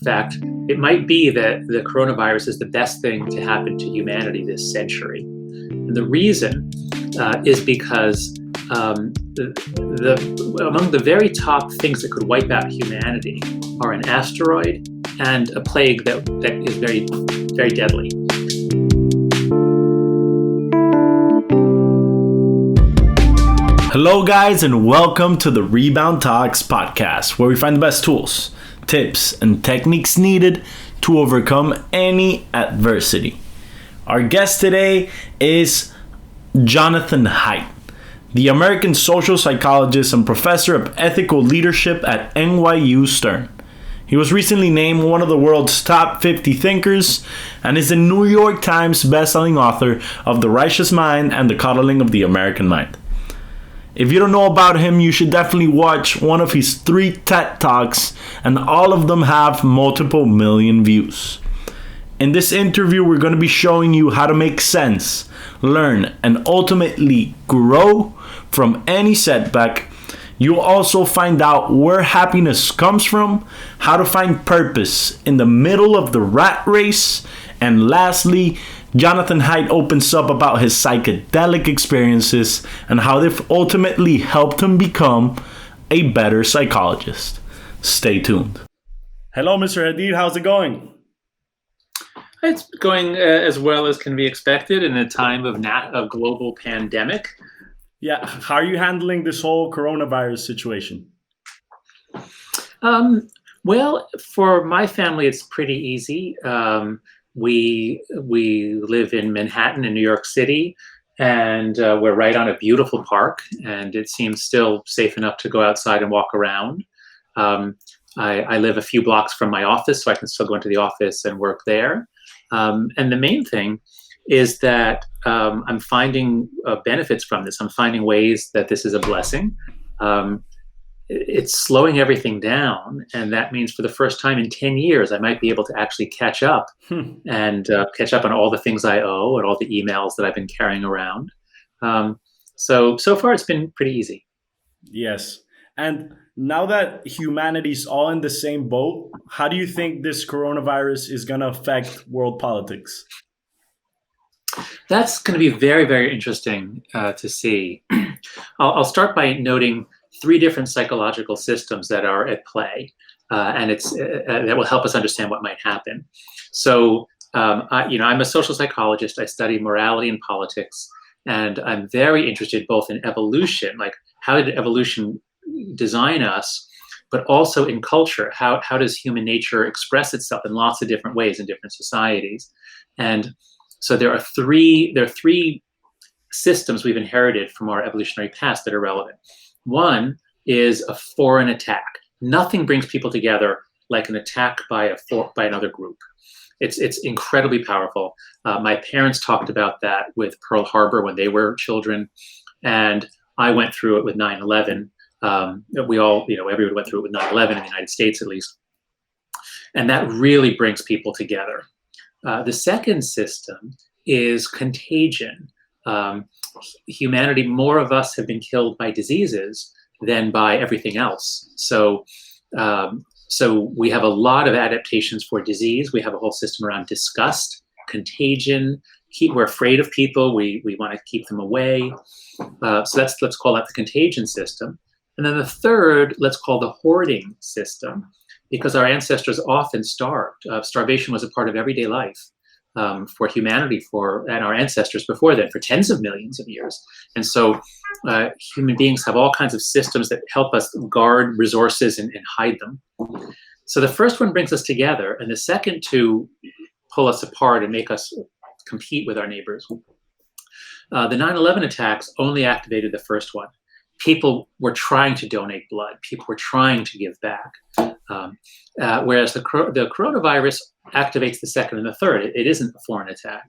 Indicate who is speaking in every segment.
Speaker 1: In fact, it might be that the coronavirus is the best thing to happen to humanity this century. And the reason is because among the very top things that could wipe out humanity are an asteroid and a plague that is very, very deadly.
Speaker 2: Hello guys, and welcome to the Rebound Talks podcast, where we find the best tools, tips, and techniques needed to overcome any adversity. Our guest today is Jonathan Haidt, the American social psychologist and professor of ethical leadership at NYU Stern. He was recently named one of the world's top 50 thinkers and is the New York Times bestselling author of The Righteous Mind and The Coddling of the American Mind. If you don't know about him, you should definitely watch one of his 3 TED Talks, and all of them have multiple million views. In this interview, we're going to be showing you how to make sense, learn, and ultimately grow from any setback. You'll also find out where happiness comes from, how to find purpose in the middle of the rat race, and lastly, Jonathan Haidt opens up about his psychedelic experiences and how they've ultimately helped him become a better psychologist. Stay tuned. Hello, Mr. Haidt. How's it going?
Speaker 1: It's going as well as can be expected in a time of a global pandemic.
Speaker 2: Yeah. How are you handling this whole coronavirus situation?
Speaker 1: Well, for my family, it's pretty easy. We live in Manhattan in New York City, and we're right on a beautiful park, and it seems still safe enough to go outside and walk around. I live a few blocks from my office, so I can still go into the office and work there. And the main thing is that I'm finding benefits from this. I'm finding ways that this is a blessing. It's slowing everything down, and that means for the first time in 10 years, I might be able to actually catch up and catch up on all the things I owe and all the emails that I've been carrying around. So far, it's been pretty easy.
Speaker 2: Yes. And now that humanity's all in the same boat, how do you think this coronavirus is going to affect world politics?
Speaker 1: That's going to be very, very interesting to see. I'll start by noting 3 different psychological systems that are at play, and that will help us understand what might happen. So, I'm a social psychologist. I study morality and politics, and I'm very interested both in evolution, like how did evolution design us, but also in culture. How does human nature express itself in lots of different ways in different societies? And so there are three systems we've inherited from our evolutionary past that are relevant. One is a foreign attack. Nothing brings people together like an attack by another group. It's incredibly powerful. My parents talked about that with Pearl Harbor when they were children, and I went through it with 9/11. We all, everyone went through it with 9/11 in the United States, at least, and that really brings people together. The second system is contagion. Humanity, more of us have been killed by diseases than by everything else. So we have a lot of adaptations for disease. We have a whole system around disgust, contagion. We're afraid of people. We want to keep them away. So let's call that the contagion system. And then the third, let's call the hoarding system, because our ancestors often starved. Starvation was a part of everyday life. For humanity, and our ancestors before then, for tens of millions of years. And so human beings have all kinds of systems that help us guard resources and hide them. So the first one brings us together, and the second two pull us apart and make us compete with our neighbors. The 9/11 attacks only activated the first one. People were trying to donate blood. People were trying to give back. Whereas the coronavirus activates the second and the third. It isn't a foreign attack.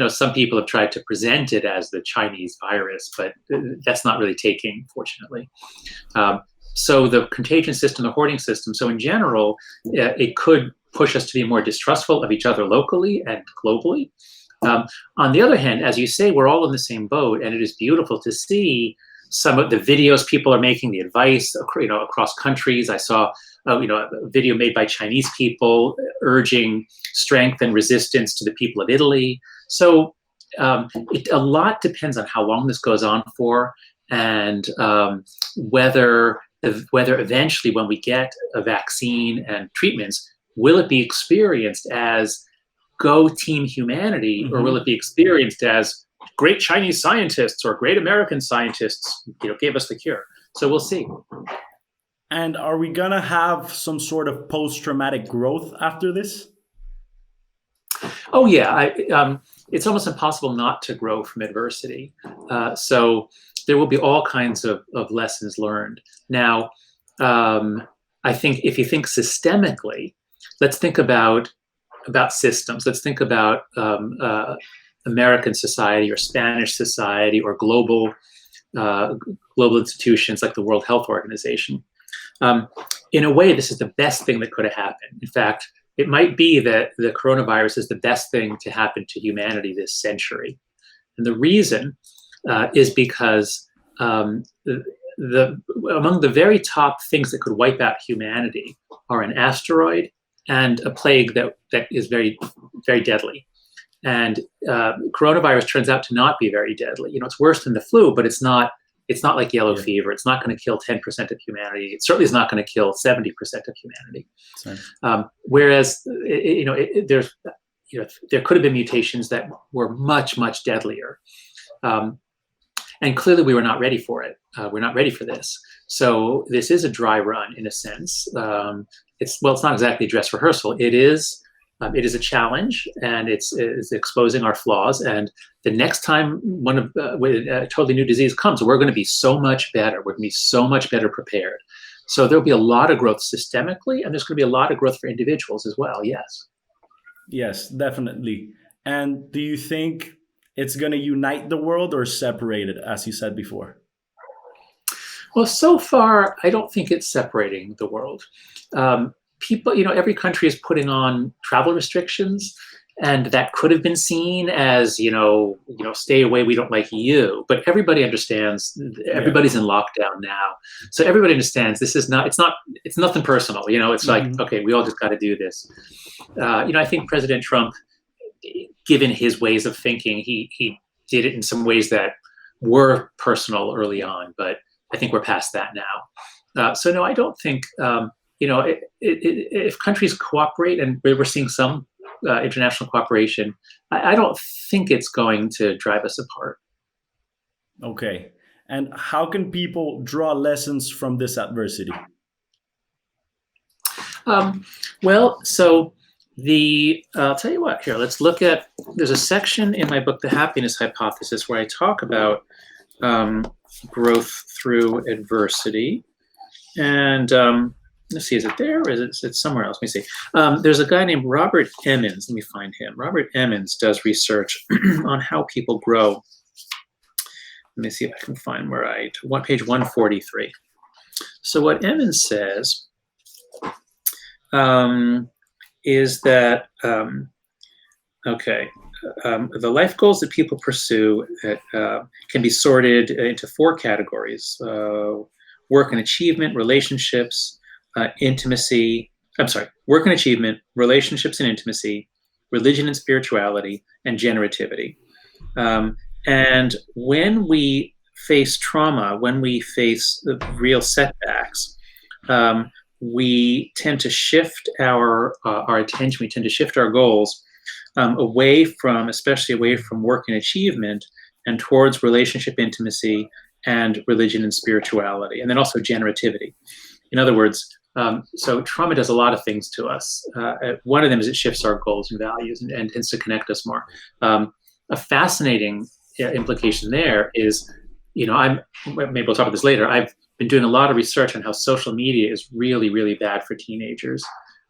Speaker 1: Some people have tried to present it as the Chinese virus, but that's not really taking, fortunately. So the contagion system, the hoarding system, so in general, it could push us to be more distrustful of each other locally and globally. On the other hand, as you say, we're all in the same boat, and it is beautiful to see some of the videos people are making, the advice, across countries. I saw a video made by Chinese people urging strength and resistance to the people of Italy. So a lot depends on how long this goes on for, and whether eventually, when we get a vaccine and treatments, will it be experienced as go team humanity, or will it be experienced as great Chinese scientists or great American scientists, gave us the cure? So we'll see.
Speaker 2: And are we gonna have some sort of post-traumatic growth after this?
Speaker 1: Oh yeah, it's almost impossible not to grow from adversity. So there will be all kinds of lessons learned. Now, I think if you think systemically, let's think about systems. Let's think about American society or Spanish society or global institutions like the World Health Organization. In a way, this is the best thing that could have happened. In fact, it might be that the coronavirus is the best thing to happen to humanity this century. And the reason is because among the very top things that could wipe out humanity are an asteroid and a plague that is very, very deadly. And coronavirus turns out to not be very deadly. It's worse than the flu, but it's not like yellow fever. It's not going to kill 10% of humanity. It certainly is not going to kill 70% of humanity. Whereas, there could have been mutations that were much, much deadlier. And clearly we were not ready for it. We're not ready for this. So this is a dry run in a sense. It's not exactly dress rehearsal. It is a challenge, and it's exposing our flaws. And the next time a totally new disease comes, we're going to be so much better. We're going to be so much better prepared. So there'll be a lot of growth systemically, and there's going to be a lot of growth for individuals as well. Yes.
Speaker 2: Yes, definitely. And do you think it's going to unite the world or separate it, as you said before?
Speaker 1: Well, so far, I don't think it's separating the world. People, every country is putting on travel restrictions, and that could have been seen as, stay away, we don't like you. But everybody understands. Everybody's in lockdown now, so everybody understands this is not. It's nothing personal. It's like, okay, we all just got to do this. I think President Trump, given his ways of thinking, he did it in some ways that were personal early on, but I think we're past that now. So no, I don't think. If countries cooperate, and we're seeing some international cooperation, I don't think it's going to drive us apart.
Speaker 2: Okay. And how can people draw lessons from this adversity?
Speaker 1: So I'll tell you what, here, let's look at, there's a section in my book, The Happiness Hypothesis, where I talk about growth through adversity. And let's see, is it there or is it somewhere else? Let me see. There's a guy named Robert Emmons. Let me find him. Robert Emmons does research on how people grow. Let me see if I can find page 143. So what Emmons says is that, the life goals that people pursue can be sorted into 4 categories: work and achievement, relationships, work and achievement, relationships and intimacy, religion and spirituality, and generativity. And when we face trauma, when we face the real setbacks, we tend to shift our attention, we tend to shift our goals especially away from work and achievement, and towards relationship, intimacy, and religion and spirituality, and then also generativity. In other words, so trauma does a lot of things to us. One of them is it shifts our goals and values and tends to connect us more. A fascinating implication there is, maybe we'll talk about this later, I've been doing a lot of research on how social media is really, really bad for teenagers.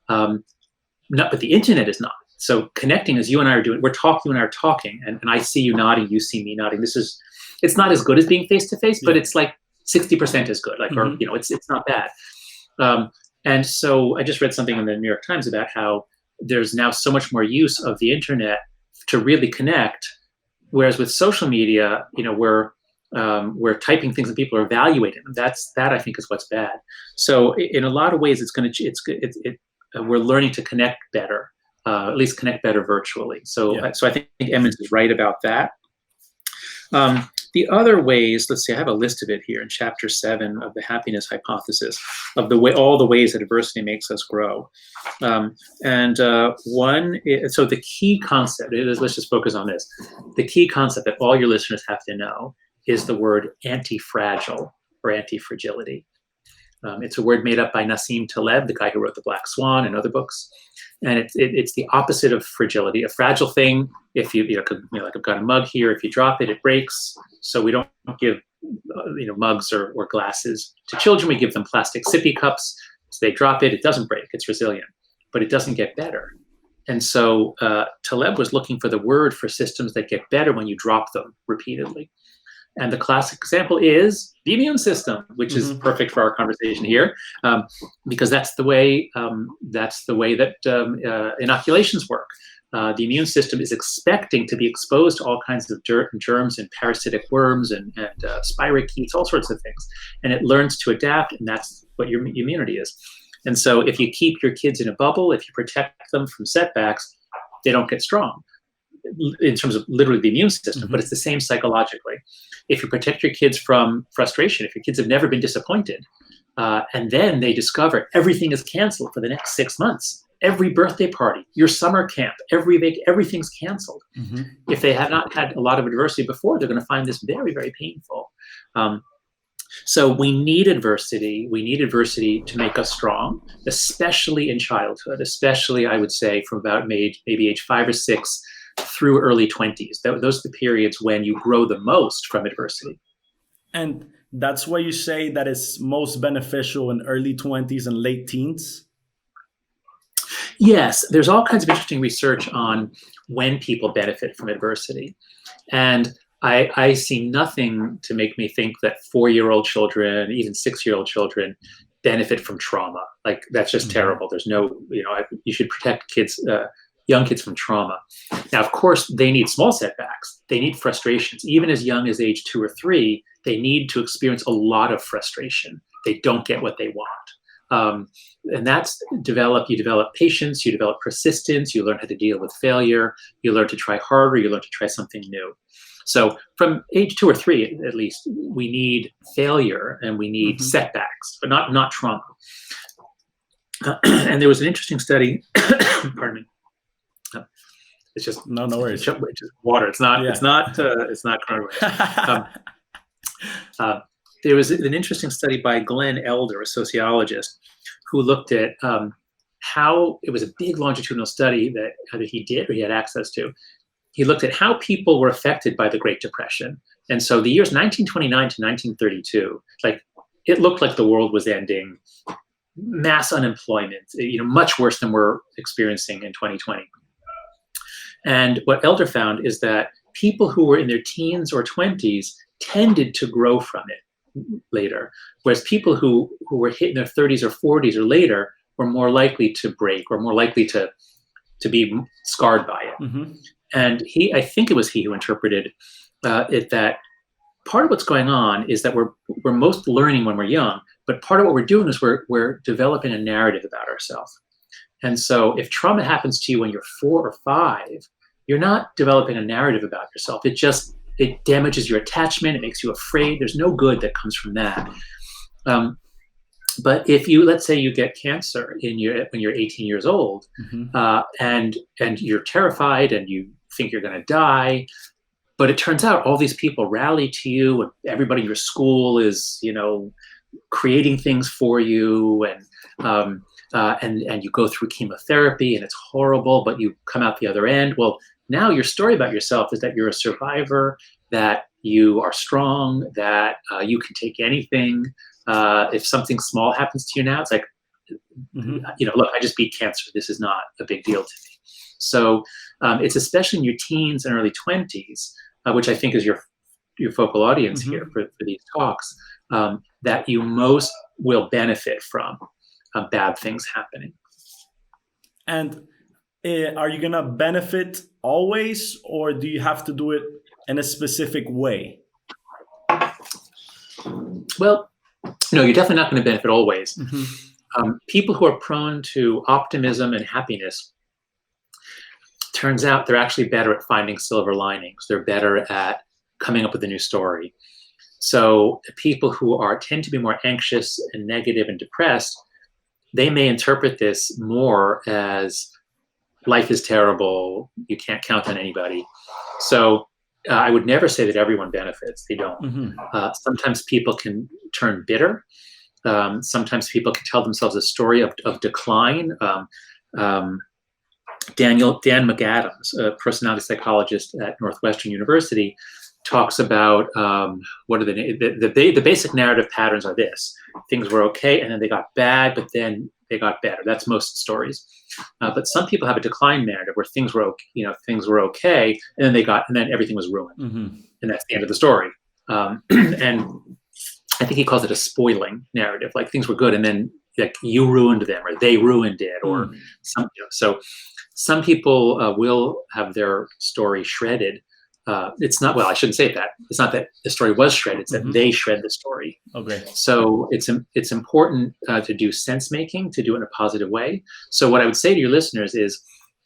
Speaker 1: But the internet is not. So connecting, as you and I are doing, you and I are talking, and I see you nodding, you see me nodding. It's not as good as being face-to-face, but it's like 60% as good, it's not bad. And so I just read something in the New York Times about how there's now so much more use of the internet to really connect, whereas with social media, we're we're typing things and people are evaluating them. That I think is what's bad. So in a lot of ways, we're learning to connect better, at least connect better virtually. So I think Emmons is right about that. The other ways, let's see, I have a list of it here in chapter 7 of the happiness hypothesis, of all the ways that adversity makes us grow. So the key concept is, let's just focus on this. The key concept that all your listeners have to know is the word anti-fragile or anti-fragility. It's a word made up by Nassim Taleb, the guy who wrote The Black Swan and other books. And it's the opposite of fragility. A fragile thing, if like I've got a mug here, if you drop it, it breaks. So we don't give mugs or glasses to children. We give them plastic sippy cups. So they drop it, it doesn't break, it's resilient, but it doesn't get better. And so Taleb was looking for the word for systems that get better when you drop them repeatedly. And the classic example is the immune system, which is perfect for our conversation here, because that's the way that inoculations work. The immune system is expecting to be exposed to all kinds of dirt and germs and parasitic worms and spirochetes, all sorts of things, and it learns to adapt, and that's what your immunity is. And so, if you keep your kids in a bubble, if you protect them from setbacks, they don't get strong. In terms of literally the immune system, but it's the same psychologically. If you protect your kids from frustration, if your kids have never been disappointed, and then they discover everything is canceled for the next 6 months, every birthday party, your summer camp, everything's canceled. If they have not had a lot of adversity before, they're going to find this very, very painful. So we need adversity. We need adversity to make us strong, especially in childhood, especially, I would say, from about maybe age 5 or 6 through early 20s. Those are the periods when you grow the most from adversity.
Speaker 2: And that's why you say that it's most beneficial in early 20s and late teens?
Speaker 1: Yes, there's all kinds of interesting research on when people benefit from adversity. And I see nothing to make me think that 4-year-old children, even 6-year-old children, benefit from trauma. Like, that's just terrible. There's no, you should protect kids, young kids, from trauma. Now, of course, they need small setbacks. They need frustrations. Even as young as age 2 or 3, they need to experience a lot of frustration. They don't get what they want. And you develop patience, you develop persistence, you learn how to deal with failure, you learn to try harder, you learn to try something new. So from age 2 or 3, at least, we need failure and we need setbacks, but not trauma. And there was an interesting study, pardon me. It's just
Speaker 2: no worries.
Speaker 1: It's just water. It's not coronavirus. There was an interesting study by Glen Elder, a sociologist, who looked at how it was a big longitudinal study that either he did or he had access to. He looked at how people were affected by the Great Depression. And so the years 1929 to 1932, it looked like the world was ending, mass unemployment, much worse than we're experiencing in 2020. And what Elder found is that people who were in their teens or 20s tended to grow from it later, whereas people who were hit in their 30s or 40s or later were more likely to break or more likely to be scarred by it. And I think it was he who interpreted it, that part of what's going on is that we're most learning when we're young, but part of what we're doing is we're developing a narrative about ourselves. And so if trauma happens to you when you're 4 or 5, you're not developing a narrative about yourself. It damages your attachment. It makes you afraid. There's no good that comes from that. But if let's say you get cancer when you're 18 years old, and you're terrified and you think you're going to die, but it turns out all these people rally to you, and everybody in your school is, creating things for you, and you go through chemotherapy and it's horrible, but you come out the other end. Well, now your story about yourself is that you're a survivor, that you are strong, that you can take anything. If something small happens to you now, it's like, look, I just beat cancer. This is not a big deal to me. So it's especially in your teens and early 20s, which I think is your focal audience here for these talks, that you most will benefit from bad things happening.
Speaker 2: And are you going to benefit always, or do you have to do it in a specific way?
Speaker 1: Well, no, you're definitely not going to benefit always.
Speaker 2: Hmm.
Speaker 1: People who are prone to optimism and happiness, turns out they're actually better at finding silver linings. They're better at coming up with a new story. So people who tend to be more anxious and negative and depressed, they may interpret this more as life is terrible, you can't count on anybody. So I would never say that everyone benefits. They don't.
Speaker 2: Hmm.
Speaker 1: Sometimes people can turn bitter. Sometimes people can tell themselves a story of decline. Dan McAdams, a personality psychologist at Northwestern University, talks about what are the basic narrative patterns are this: things were okay, and then they got bad, but then they got better. That's most stories. But some people have a decline narrative where things were okay, and then everything was ruined, and that's the end of the story. And I think he calls it a spoiling narrative, like things were good, and then like you ruined them, or they ruined it, or some. So some people will have their story shredded. It's not, well, I shouldn't say that. It's not that the story was shredded, it's that they shred the story.
Speaker 2: Okay.
Speaker 1: So it's important to do sense making, to do it in a positive way. So what I would say to your listeners is,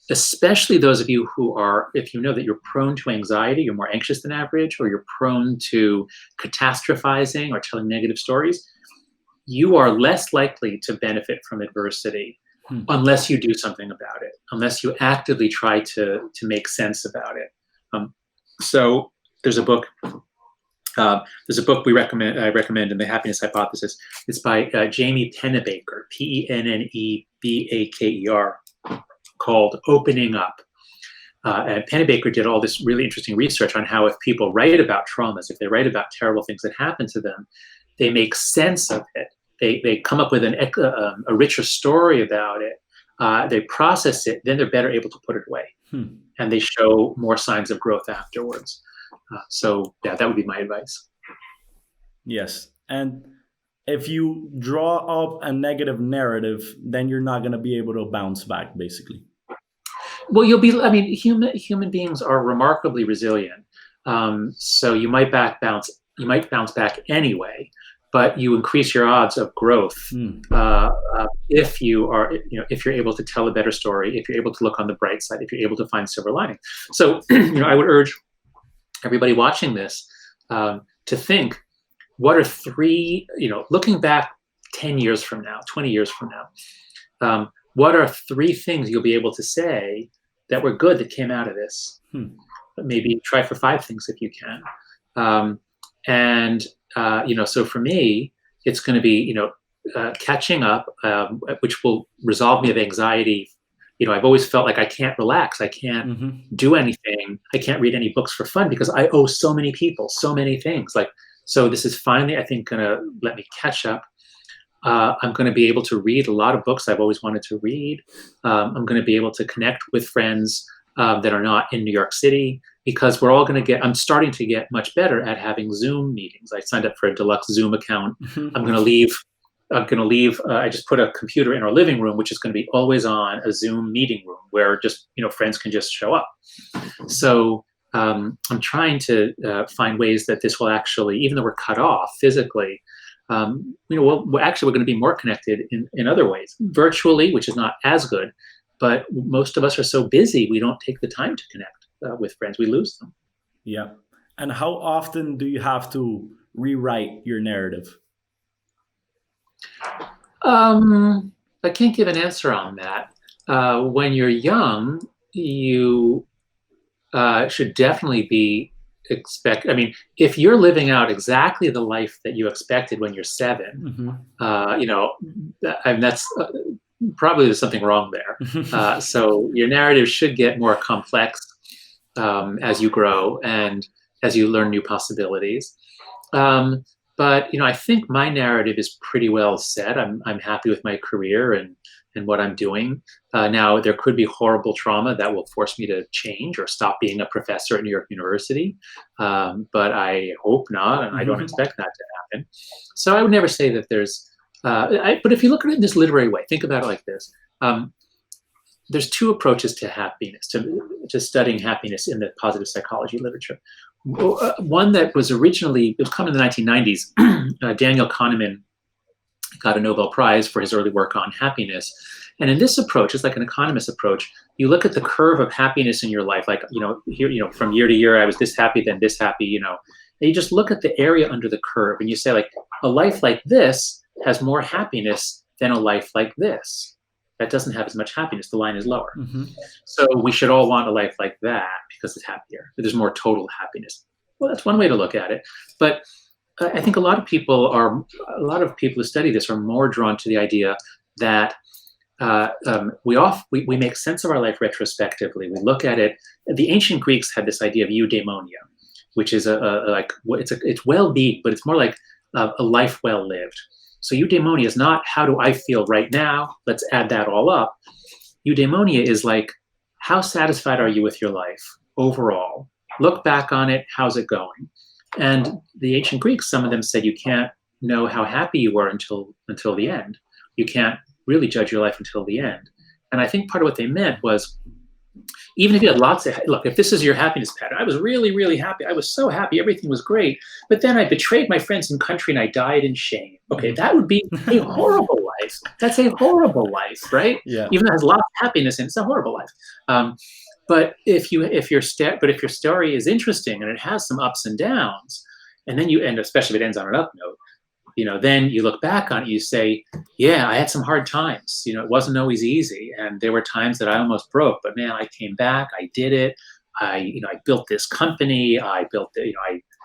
Speaker 1: especially those of you who are, if you know that you're prone to anxiety, you're more anxious than average, or you're prone to catastrophizing or telling negative stories, you are less likely to benefit from adversity unless you do something about it, unless you actively try to make sense about it. So there's a book. I recommend in The Happiness Hypothesis. It's by Jamie Pennebaker, Pennebaker, called Opening Up. And Pennebaker did all this really interesting research on how if people write about traumas, if they write about terrible things that happen to them, they make sense of it. They come up with a richer story about it. They process it, then they're better able to put it away. And they show more signs of growth afterwards. So yeah, that would be my advice.
Speaker 2: Yes. And if you draw up a negative narrative, then you're not going to be able to bounce back, basically.
Speaker 1: Well, human beings are remarkably resilient. So you might bounce back anyway, but you increase your odds of growth if you're able to tell a better story, if you're able to look on the bright side, if you're able to find silver lining. So I would urge everybody watching this to think, what are three, looking back 10 years from now, 20 years from now, what are three things you'll be able to say that were good that came out of this? Maybe try for 5 things if you can. So for me, it's going to be, catching up, which will resolve me of anxiety. I've always felt like I can't relax. I can't do anything. I can't read any books for fun because I owe so many people, so many things. So this is finally, I think, going to let me catch up. I'm going to be able to read a lot of books I've always wanted to read. I'm going to be able to connect with friends that are not in New York City, because I'm starting to get much better at having Zoom meetings. I signed up for a deluxe Zoom account. I'm going to leave. I just put a computer in our living room, which is going to be always on, a Zoom meeting room where just, friends can just show up. So I'm trying to find ways that this will actually, even though we're cut off physically, we're going to be more connected in other ways, virtually, which is not as good. But most of us are so busy, we don't take the time to connect with friends. We lose them.
Speaker 2: Yeah. And how often do you have to rewrite your narrative?
Speaker 1: I can't give an answer on that. When you're young, you should definitely be if you're living out exactly the life that you expected when you're 7, that's probably there's something wrong there. So your narrative should get more complex as you grow and as you learn new possibilities. But I think my narrative is pretty well set. I'm happy with my career and what I'm doing. Now, there could be horrible trauma that will force me to change or stop being a professor at New York University. But I hope not, and I don't expect that to happen. So I would never say that there's, but if you look at it in this literary way, think about it like this. there's two approaches to happiness, to studying happiness in the positive psychology literature. One that was originally, it was common in the 1990s. Daniel Kahneman got a Nobel Prize for his early work on happiness. And in this approach, it's like an economist approach. You look at the curve of happiness in your life, like, here, from year to year, I was this happy, then this happy, and you just look at the area under the curve and you say, like, a life like this has more happiness than a life like this. That doesn't have as much happiness. The line is lower. Mm-hmm. So we should all want a life like that because it's happier. There's more total happiness. Well, that's one way to look at it. But I think a lot of people who study this are more drawn to the idea that we make sense of our life retrospectively. We look at it. The ancient Greeks had this idea of eudaimonia, which is it's well-being, but it's more like a life well lived. So eudaimonia is not how do I feel right now? Let's add that all up. Eudaimonia is like, how satisfied are you with your life overall? Look back on it. How's it going? And the ancient Greeks, some of them said you can't know how happy you were until the end. You can't really judge your life until the end. And I think part of what they meant was, even if you had look, if this is your happiness pattern, I was really, really happy. I was so happy. Everything was great. But then I betrayed my friends and country and I died in shame. Okay, that would be a horrible life. That's a horrible life, right?
Speaker 2: Yeah.
Speaker 1: Even though it has lots of happiness in it, it's a horrible life. But if your story is interesting and it has some ups and downs, and especially if it ends on an up note, then you look back on it, you say, yeah, I had some hard times. It wasn't always easy. And there were times that I almost broke, but man, I came back, I did it. I built this company. I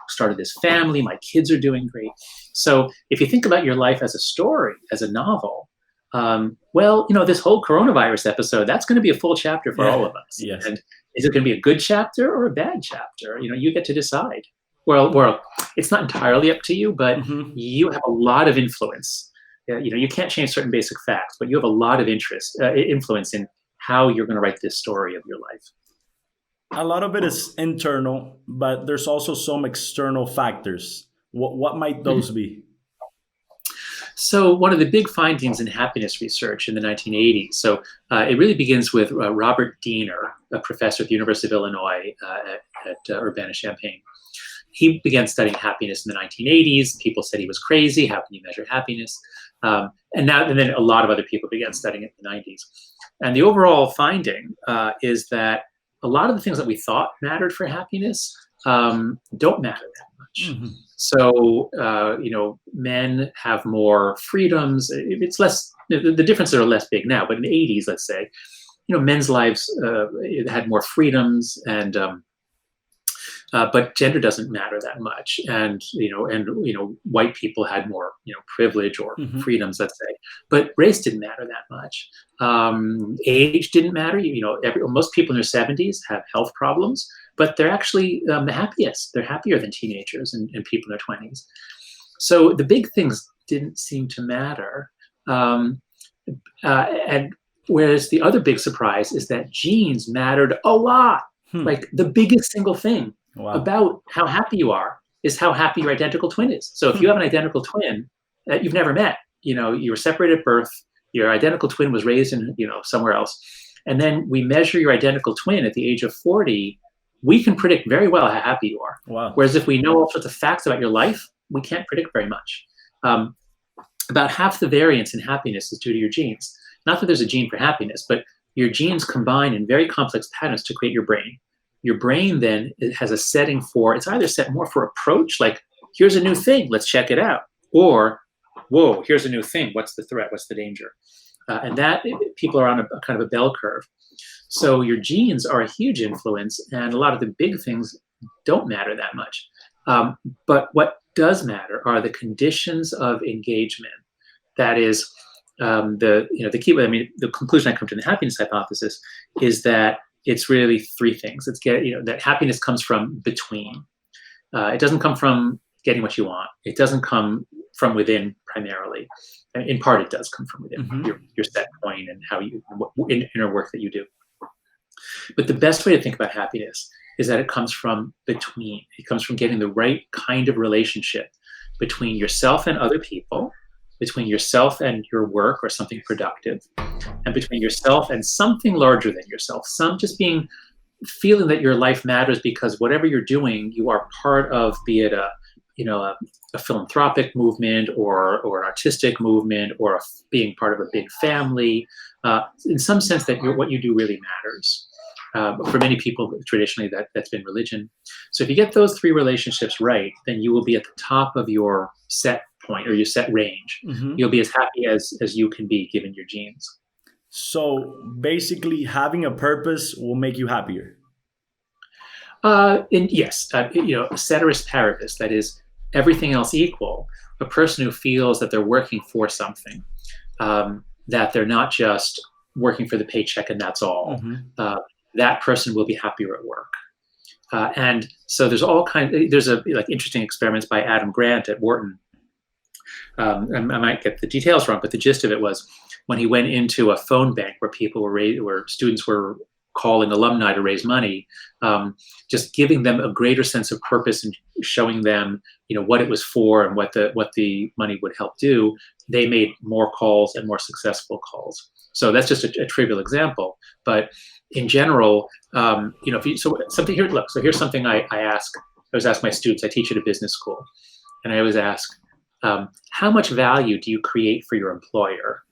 Speaker 1: started this family. My kids are doing great. So if you think about your life as a story, as a novel, this whole coronavirus episode, that's going to be a full chapter for all of us.
Speaker 2: Yes.
Speaker 1: And is it going to be a good chapter or a bad chapter? You get to decide. Well, it's not entirely up to you, but you have a lot of influence. You can't change certain basic facts, but you have a lot of influence in how you're going to write this story of your life.
Speaker 2: A lot of it is internal, but there's also some external factors. What might those be?
Speaker 1: So one of the big findings in happiness research in the 1980s, it really begins with Robert Diener, a professor at the University of Illinois at Urbana-Champaign. He began studying happiness in the 1980s. People said he was crazy. How can you measure happiness? And then a lot of other people began studying it in the 90s. And the overall finding is that a lot of the things that we thought mattered for happiness don't matter that much. Mm-hmm. So, men have more freedoms. It's less, the differences are less big now, but in the 80s, let's say, men's lives had more freedoms but gender doesn't matter that much, and white people had more privilege or freedoms, let's say, but race didn't matter that much. Age didn't matter. Most people in their 70s have health problems, but they're actually the happiest. They're happier than teenagers and people in their 20s. So the big things didn't seem to matter, and whereas the other big surprise is that genes mattered a lot. Like the biggest single thing. Wow. About how happy you are is how happy your identical twin is. So if you have an identical twin that you've never met, you were separated at birth, your identical twin was raised in somewhere else, and then we measure your identical twin at the age of 40, we can predict very well how happy you are.
Speaker 2: Wow.
Speaker 1: Whereas if we know all sorts of facts about your life, we can't predict very much. About half the variance in happiness is due to your genes. Not that there's a gene for happiness, but your genes combine in very complex patterns to create your brain. Your brain then has a setting for, it's either set more for approach, like, here's a new thing, let's check it out. Or, whoa, here's a new thing, what's the threat, what's the danger? And that, people are on a kind of a bell curve. So your genes are a huge influence, and a lot of the big things don't matter that much. But what does matter are the conditions of engagement. That is, the key, the conclusion I come to in the happiness hypothesis is that it's really three things. It's that happiness comes from between. It doesn't come from getting what you want. It doesn't come from within primarily. In part, it does come from within your set point and how inner work that you do. But the best way to think about happiness is that it comes from between. It comes from getting the right kind of relationship between yourself and other people, between yourself and your work or something productive, and between yourself and something larger than yourself, some just being feeling that your life matters because whatever you're doing, you are part of, be it a philanthropic movement or an artistic movement or being part of a big family, in some sense that what you do really matters. For many people, traditionally, that's been religion. So if you get those three relationships right, then you will be at the top of your set point or your set range.
Speaker 2: Mm-hmm.
Speaker 1: You'll be as happy as you can be given your genes.
Speaker 2: So basically, having a purpose will make you happier.
Speaker 1: Yes, ceteris paribus, that is, everything else equal, a person who feels that they're working for something, that they're not just working for the paycheck and that's all, that person will be happier at work. And so there's interesting experiments by Adam Grant at Wharton. I might get the details wrong, but the gist of it was when he went into a phone bank where students were calling alumni to raise money, just giving them a greater sense of purpose and showing them, what it was for and what the money would help do. They made more calls and more successful calls. So that's just a trivial example, but in general, here's something I always ask my students. I teach at a business school, and I always ask, how much value do you create for your employer?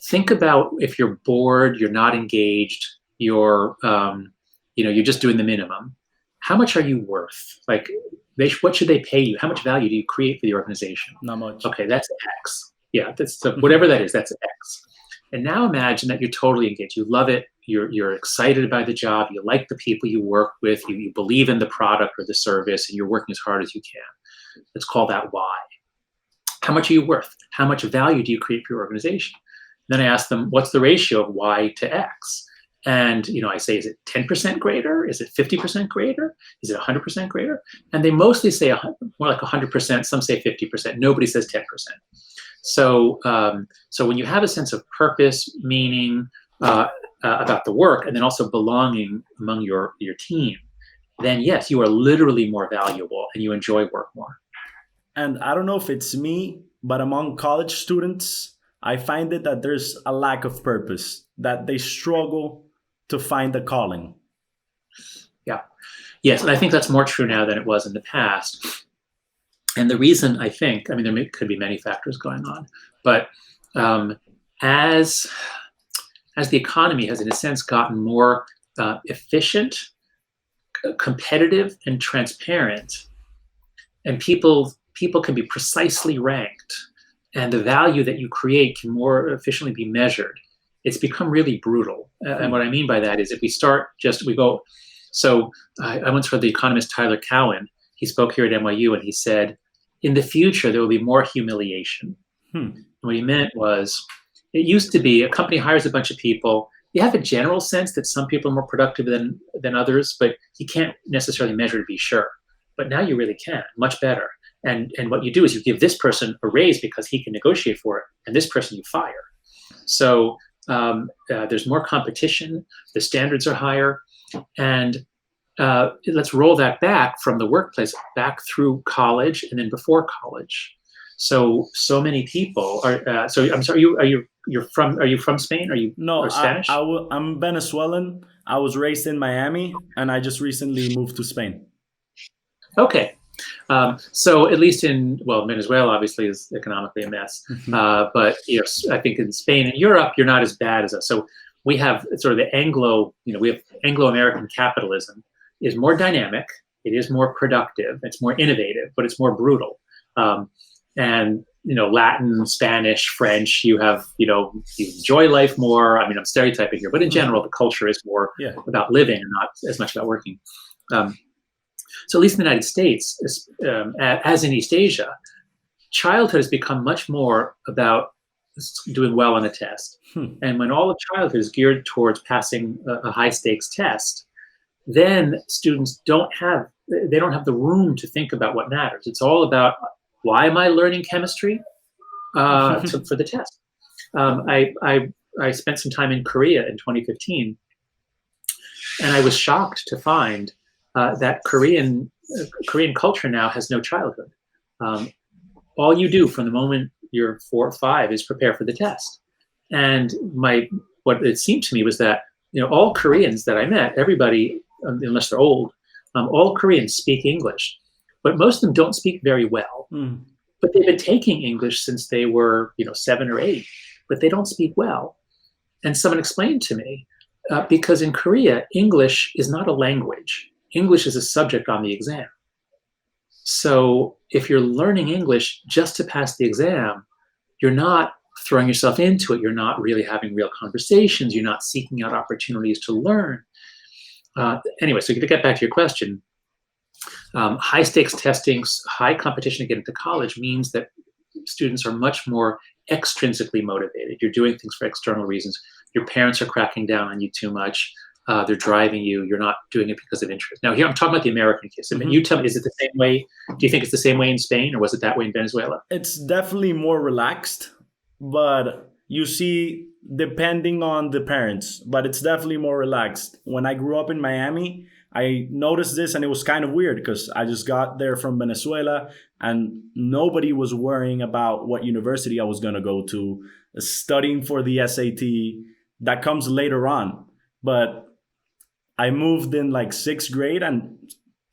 Speaker 1: Think about if you're bored, you're not engaged, you're just doing the minimum. How much are you worth? Like, what should they pay you? How much value do you create for the organization?
Speaker 2: Not much.
Speaker 1: Okay, that's X. Yeah, whatever that is, that's X. And now imagine that you're totally engaged. You love it. You're excited about the job. You like the people you work with. You believe in the product or the service, and you're working as hard as you can. Let's call that Y. How much are you worth? How much value do you create for your organization? Then I ask them, what's the ratio of Y to X? And I say, is it 10% greater? Is it 50% greater? Is it 100% greater? And they mostly say more like 100%. Some say 50%. Nobody says 10%. So when you have a sense of purpose, meaning about the work, and then also belonging among your team, then yes, you are literally more valuable and you enjoy work more.
Speaker 2: And I don't know if it's me, but among college students, I find it that there's a lack of purpose, that they struggle to find a calling.
Speaker 1: Yeah. Yes, and I think that's more true now than it was in the past. And the reason, I think, there could be many factors going on, but as the economy has, in a sense, gotten more efficient, competitive, and transparent, and people can be precisely ranked, and the value that you create can more efficiently be measured, it's become really brutal. And what I mean by that is if I once heard the economist Tyler Cowen. He spoke here at NYU, and he said, in the future, there will be more humiliation. And what he meant was, it used to be a company hires a bunch of people. You have a general sense that some people are more productive than others, but you can't necessarily measure to be sure. But now you really can, much better. And what you do is you give this person a raise because he can negotiate for it, and this person you fire. So there's more competition, the standards are higher, and let's roll that back from the workplace back through college and then before college. So many people are. So I'm sorry. Are you from Spain? Are you Spanish?
Speaker 2: I'm Venezuelan. I was raised in Miami, and I just recently moved to Spain.
Speaker 1: Okay. So at least Venezuela obviously is economically a mess. But I think in Spain and Europe, you're not as bad as us. So we have sort of the Anglo-American capitalism is more dynamic, it is more productive, it's more innovative, but it's more brutal. And Latin, Spanish, French, you enjoy life more. I'm stereotyping here, but in general, the culture is more about living and not as much about working. So at least in the United States, as in East Asia, childhood has become much more about doing well on a test. And when all of childhood is geared towards passing a high stakes test, then students don't have the room to think about what matters. It's all about, why am I learning chemistry for the test? I spent some time in Korea in 2015, and I was shocked to find that Korean culture now has no childhood. All you do from the moment year 4 or 5 is prepare for the test. And what it seemed to me was that all Koreans that I met, everybody, unless they're old, all Koreans speak English, but most of them don't speak very well.
Speaker 2: Mm.
Speaker 1: But they've been taking English since they were 7 or 8, but they don't speak well. And someone explained to me, because in Korea, English is not a language. English is a subject on the exam. So if you're learning English just to pass the exam, you're not throwing yourself into it. You're not really having real conversations. You're not seeking out opportunities to learn. Anyway, so to get back to your question, high stakes testing, high competition to get into college means that students are much more extrinsically motivated. You're doing things for external reasons. Your parents are cracking down on you too much. They're driving you. You're not doing it because of interest. Now, here I'm talking about the American case. I mean, you tell me, is it the same way? Do you think it's the same way in Spain, or was it that way in Venezuela?
Speaker 2: It's definitely more relaxed, but you see, depending on the parents, but it's definitely more relaxed. When I grew up in Miami, I noticed this and it was kind of weird because I just got there from Venezuela and nobody was worrying about what university I was going to go to, studying for the SAT. That comes later on. But I moved in like 6th grade, and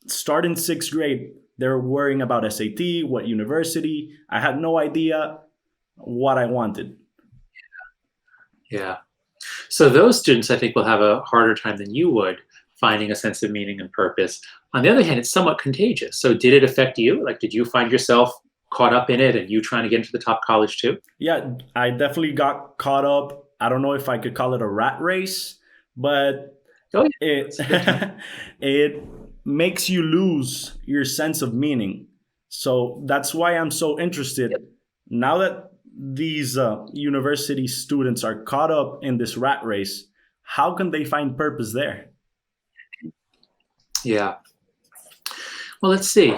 Speaker 2: starting 6th grade, they were worrying about SAT, what university. I had no idea what I wanted.
Speaker 1: Yeah. So those students, I think, will have a harder time than you would finding a sense of meaning and purpose. On the other hand, it's somewhat contagious. So did it affect you? Like, did you find yourself caught up in it and you trying to get into the top college too?
Speaker 2: Yeah, I definitely got caught up. I don't know if I could call it a rat race, but
Speaker 1: Oh, yeah.
Speaker 2: it
Speaker 1: That's a good term.
Speaker 2: it makes you lose your sense of meaning. So that's why I'm so interested
Speaker 1: Yep.
Speaker 2: now that these university students are caught up in this rat race. How can they find purpose there?
Speaker 1: Yeah. Well, let's see.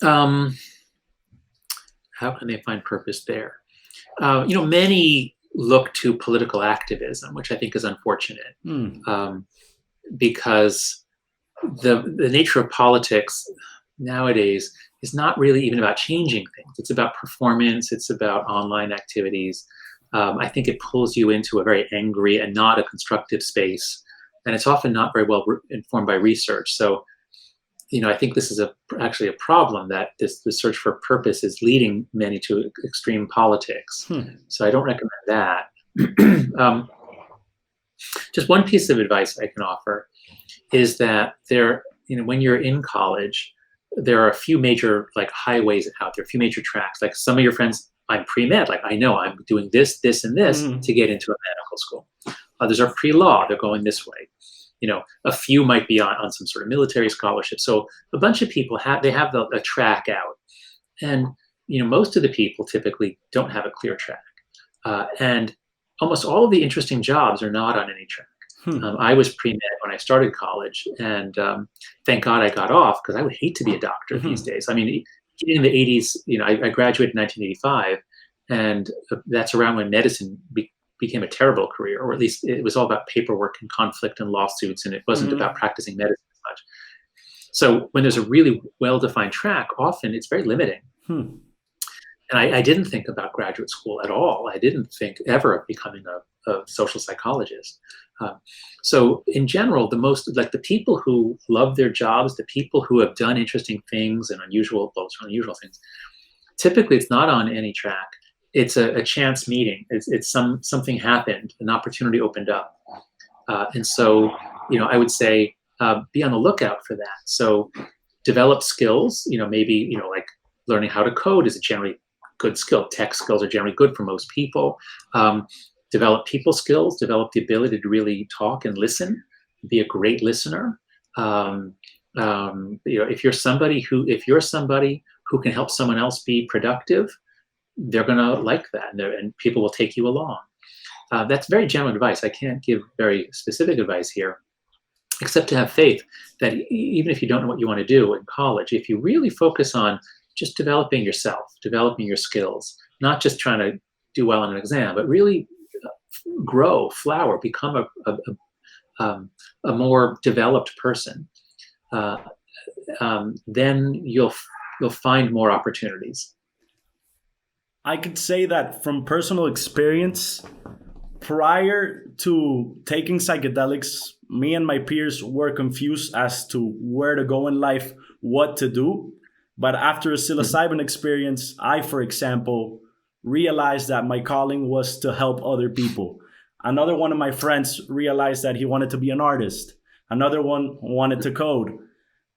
Speaker 1: Um, how can they find purpose there? Many look to political activism, which I think is unfortunate,
Speaker 2: Hmm.
Speaker 1: because the nature of politics nowadays is not really even about changing things. It's about performance. It's about online activities. I think it pulls you into a very angry and not a constructive space, and it's often not very well informed by research. So, I think this is actually a problem, that the search for purpose is leading many to extreme politics.
Speaker 2: Hmm.
Speaker 1: So I don't recommend that. um, just one piece of advice I can offer is that when you're in college, there are a few major like highways out there, a few major tracks. Like some of your friends, I'm pre-med, like I know I'm doing this, this, and this
Speaker 2: Mhm.
Speaker 1: to get into a medical school. Others are pre-law, they're going this way. A few might be on some sort of military scholarship. So a bunch of people have a track out, and most of the people typically don't have a clear track, and almost all of the interesting jobs are not on any track.
Speaker 2: Hmm.
Speaker 1: I was pre-med when I started college, and thank God I got off, because I would hate to be a doctor these
Speaker 2: Mhm.
Speaker 1: days. I mean, in the 80s, I graduated in 1985, and that's around when medicine became a terrible career, or at least it was all about paperwork and conflict and lawsuits, and it wasn't about
Speaker 2: Mhm.
Speaker 1: practicing medicine as much. So when there's a really well-defined track, often it's very limiting.
Speaker 2: Hmm.
Speaker 1: And I didn't think about graduate school at all. I didn't think ever of becoming a social psychologist. So in general, the people who love their jobs, the people who have done interesting things and unusual things, typically it's not on any track. It's a chance meeting. It's something happened, an opportunity opened up, and so I would say be on the lookout for that. So develop skills. Maybe like learning how to code is a generally good skill. Tech skills are generally good for most people. Develop people skills. Develop the ability to really talk and listen. Be a great listener. If you're somebody who can help someone else be productive, they're going to like that, and people will take you along. That's very general advice. I can't give very specific advice here, except to have faith that even if you don't know what you want to do in college, if you really focus on just developing yourself, developing your skills, not just trying to do well on an exam, but really grow, flower, become a more developed person, uh, then you'll find more opportunities.
Speaker 2: I could say that from personal experience, prior to taking psychedelics, me and my peers were confused as to where to go in life, what to do. But after a
Speaker 1: Mhm.
Speaker 2: psilocybin experience, I, for example, realized that my calling was to help other people. Another one of my friends realized that he wanted to be an artist. Another one wanted to code.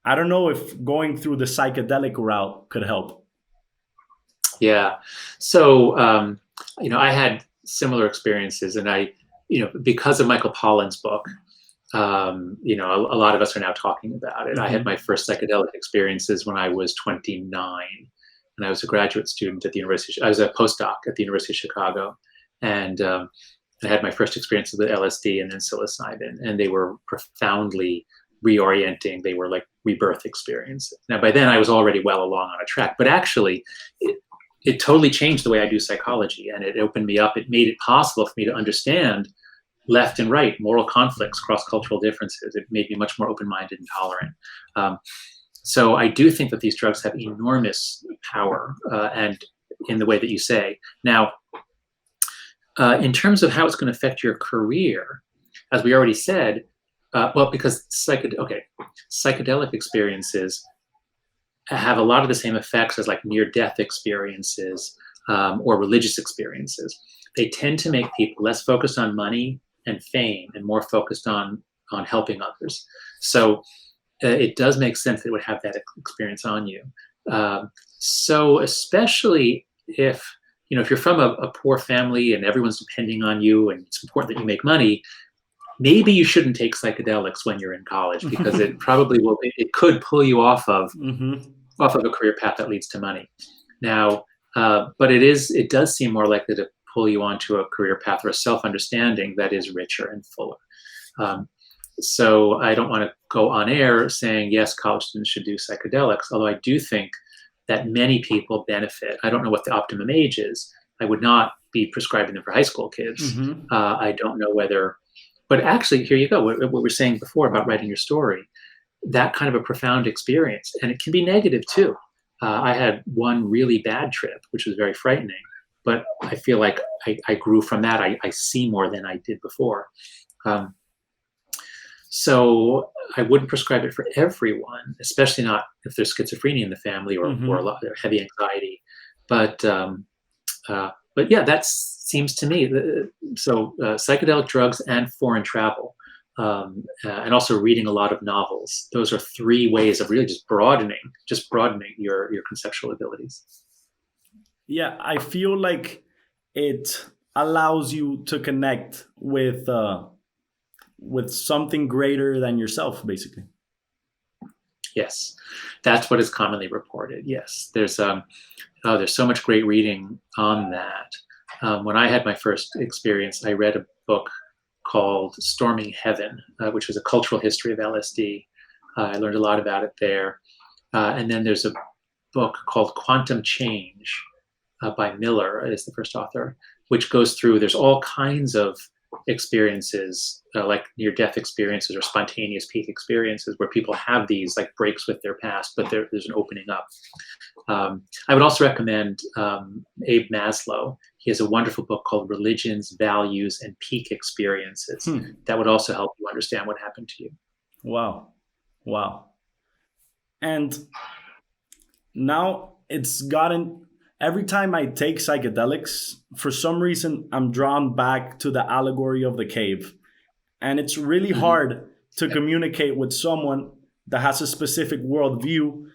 Speaker 2: I don't know if going through the psychedelic route could help.
Speaker 1: Yeah. So, I had similar experiences, and because of Michael Pollan's book, a lot of us are now talking about it. I had
Speaker 2: Hmm.
Speaker 1: my first psychedelic experiences when I was 29, and I was a graduate student at the University. I was a postdoc at the University of Chicago, and I had my first experiences with LSD and then psilocybin, and they were profoundly reorienting. They were like rebirth experiences. Now, by then, I was already well along on a track, but actually, it totally changed the way I do psychology, and it opened me up. It made it possible for me to understand left and right, moral conflicts, cross-cultural differences. It made me much more open-minded and tolerant. Um, so I do think that these drugs have enormous power, and in the way that you say. Now, in terms of how it's going to affect your career, as we already said, because psychedelic experiences have a lot of the same effects as like near-death experiences, or religious experiences. They tend to make people less focused on money and fame and more focused on helping others. So it does make sense that it would have that experience on you. So especially if you're from a poor family and everyone's depending on you and it's important that you make money, maybe you shouldn't take psychedelics when you're in college, because it probably will. It could pull you
Speaker 2: Hmm.
Speaker 1: off of a career path that leads to money. Now, but it does seem more likely to pull you onto a career path or a self-understanding that is richer and fuller. Um, so I don't want to go on air saying, yes, college students should do psychedelics, although I do think that many people benefit. I don't know what the optimum age is. I would not be prescribing them for high school kids.
Speaker 2: Hmm.
Speaker 1: I don't know whether, but actually, here you go. What we were saying before about writing your story, that kind of a profound experience, and it can be negative too. I had one really bad trip, which was very frightening, but I feel like I grew from that. I see more than I did before. Um, so I wouldn't prescribe it for everyone, especially not if there's schizophrenia in the family, or a
Speaker 2: Hmm.
Speaker 1: lot of heavy anxiety. But but yeah, that seems to me. So psychedelic drugs and foreign travel, and also reading a lot of novels. Those are three ways of really just broadening your conceptual abilities.
Speaker 2: Yeah, I feel like it allows you to connect with something greater than yourself, basically.
Speaker 1: Yes, that's what is commonly reported. Yes, there's so much great reading on that. When I had my first experience, I read a book called Storming Heaven, which was a cultural history of LSD. I learned a lot about it there. And then there's a book called Quantum Change, by Miller, is the first author, which goes through, there's all kinds of experiences, like near death experiences or spontaneous peak experiences, where people have these like breaks with their past, but there's an opening up. I would also recommend Abe Maslow. He has a wonderful book called Religions, Values, and Peak Experiences
Speaker 2: Hmm.
Speaker 1: that would also help you understand what happened to you.
Speaker 2: Wow. Wow. And now it's gotten, every time I take psychedelics, for some reason, I'm drawn back to the allegory of the cave. And it's really
Speaker 1: Mhm.
Speaker 2: hard to communicate with someone that has a specific worldview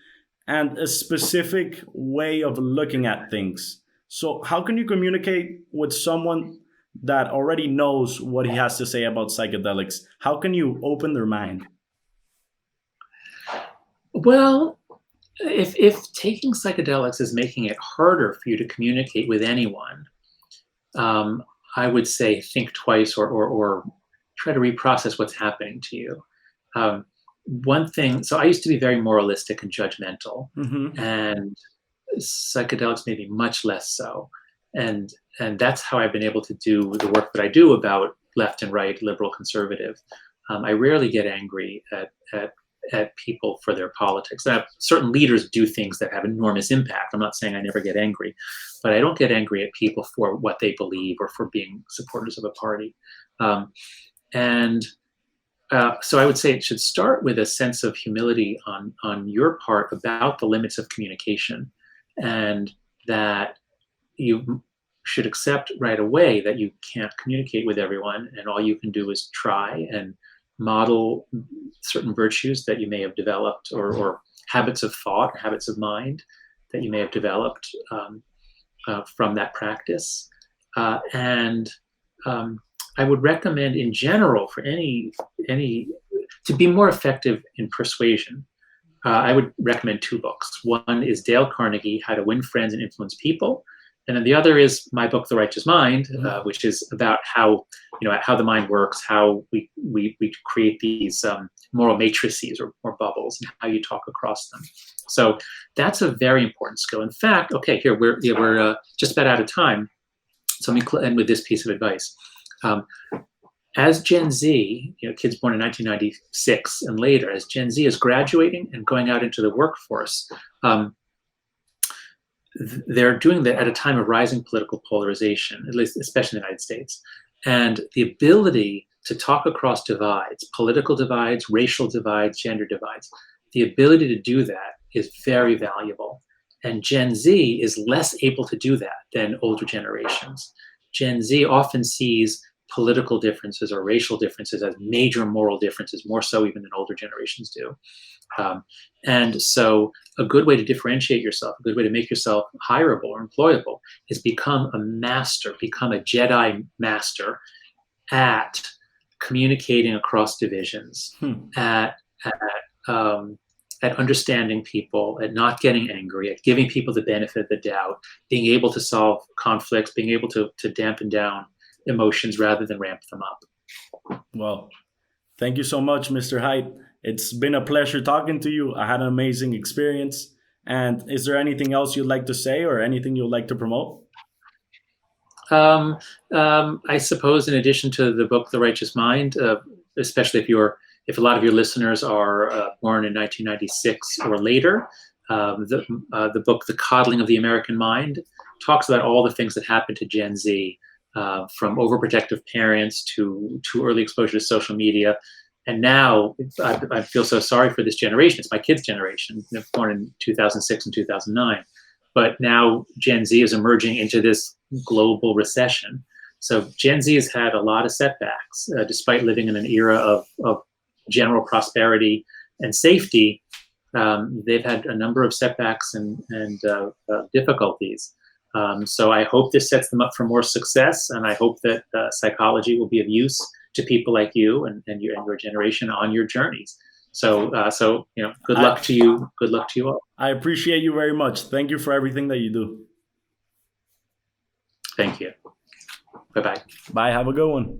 Speaker 2: and a specific way of looking at things. So, how can you communicate with someone that already knows what he has to say about psychedelics? How can you open their mind?
Speaker 1: Well, if taking psychedelics is making it harder for you to communicate with anyone, um, I would say think twice, or try to reprocess what's happening to you. Um, One thing, so I used to be very moralistic and judgmental,
Speaker 2: Hmm.
Speaker 1: and psychedelics made me much less so. And and that's how I've been able to do the work that I do about left and right, liberal, conservative. I rarely get angry at at people for their politics. Now, certain leaders do things that have enormous impact. I'm not saying I never get angry, but I don't get angry at people for what they believe or for being supporters of a party. And so I would say it should start with a sense of humility on your part about the limits of communication, and that you should accept right away that you can't communicate with everyone, and all you can do is try and model certain virtues that you may have developed, or habits of thought or habits of mind that you may have developed from that practice. And I would recommend in general for any to be more effective in persuasion. I would recommend two books. One is Dale Carnegie, How to Win Friends and Influence People. And then the other is my book, The Righteous Mind, which is about how the mind works, how we create these moral matrices or bubbles, and how you talk across them. So that's a very important skill. In fact, okay, here we're just about out of time. So let me end with this piece of advice. As Gen Z, kids born in 1996 and later, as Gen Z is graduating and going out into the workforce, they're doing that at a time of rising political polarization, at least especially in the United States. And the ability to talk across divides, political divides, racial divides, gender divides, the ability to do that is very valuable. And Gen Z is less able to do that than older generations. Gen Z often sees political differences or racial differences as major moral differences, more so even than older generations do. And so a good way to differentiate yourself, a good way to make yourself hireable or employable is become a master, become a Jedi master at communicating across divisions, at understanding people, at not getting angry, at giving people the benefit of the doubt, being able to solve conflicts, being able to dampen down emotions rather than ramp them up.
Speaker 2: Well, thank you so much, Mr. Haidt. It's been a pleasure talking to you. I had an amazing experience. And is there anything else you'd like to say or anything you'd like to promote?
Speaker 1: I suppose in addition to the book, The Righteous Mind, especially if a lot of your listeners are born in 1996 or later, the book, The Coddling of the American Mind, talks about all the things that happened to Gen Z, from overprotective parents to early exposure to social media. And now I feel so sorry for this generation. It's my kids' generation, born in 2006 and 2009. But now Gen Z is emerging into this global recession. So Gen Z has had a lot of setbacks, despite living in an era of general prosperity and safety. They've had a number of setbacks and difficulties. So I hope this sets them up for more success, and I hope that psychology will be of use to people like you and your generation on your journeys. So good luck to you. Good luck to you all.
Speaker 2: I appreciate you very much. Thank you for everything that you do.
Speaker 1: Thank you. Bye-bye.
Speaker 2: Bye. Have a good one.